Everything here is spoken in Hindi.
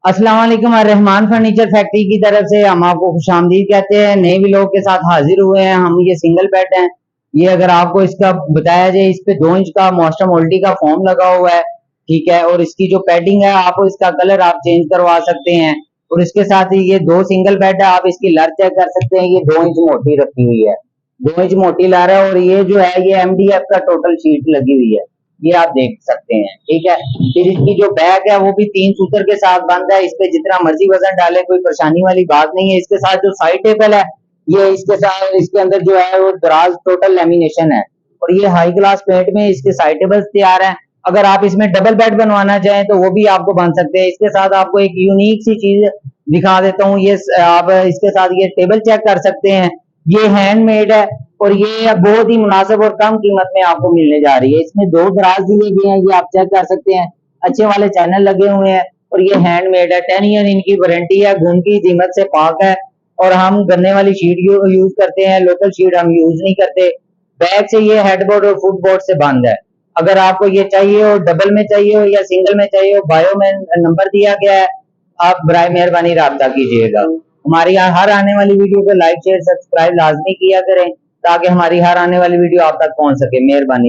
अस्सलाम वालेकुम। रहमान फर्नीचर फैक्ट्री की तरफ से हम आपको खुशामदीद कहते हैं। नए व्लॉग के साथ हाजिर हुए हैं हम। ये सिंगल बेड है। ये अगर आपको इसका बताया जाए, इस पे 2 इंच का मॉस्टर मोल्टी का फोम लगा हुआ है, ठीक है। और इसकी जो पैडिंग है, आप इसका कलर आप चेंज करवा सकते हैं। और इसके साथ ही ये 2 सिंगल बेड है। आप इसकी लर चेक कर सकते हैं, ये 2 इंच मोटी रखी हुई है, 2 इंच मोटी लर है। और ये जो है ये MDF का टोटल शीट लगी हुई है, ये आप देख सकते हैं, ठीक है। फिर इसकी जो बैक है वो भी 3 सूत्र के साथ बंद है। इस पे जितना मर्जी वजन डाले, कोई परेशानी वाली बात नहीं है। इसके साथ जो साइड टेबल है, ये इसके साथ इसके अंदर जो है वो दराज टोटल लेमिनेशन है। और ये हाई क्लास पेंट में इसके साइड टेबल्स तैयार हैं। अगर आप इसमें डबल बेड बनवाना चाहें तो वो भी आपको बन सकते हैं। इसके साथ आपको एक यूनिक सी चीज दिखा देता हूँ। ये आप इसके साथ ये टेबल चेक कर सकते हैं, ये हैंडमेड है। और ये बहुत ही मुनासिब और कम कीमत में आपको मिलने जा रही है। इसमें 2 दराज दिए गए हैं, ये आप चेक कर सकते हैं, अच्छे वाले चैनल लगे हुए हैं। और ये हैंडमेड है, 10 ईयर इनकी वारंटी है, घुन की कीमत से पाक है। और हम गन्ने वाली शीट यूज करते हैं, लोकल शीट हम यूज नहीं करते। बैक से ये हेडबोर्ड और फुटबोर्ड से बंद है। अगर आपको ये चाहिए हो, डबल में चाहिए हो या सिंगल में चाहिए हो, बायो में नंबर दिया गया है, आप बराए मेहरबानी राब्ता कीजिएगा। हमारी यहाँ हर आने वाली वीडियो को लाइक शेयर सब्सक्राइब लाजमी किया करें, ताकि हमारी हर आने वाली वीडियो आप तक पहुंच सके। मेहरबानी।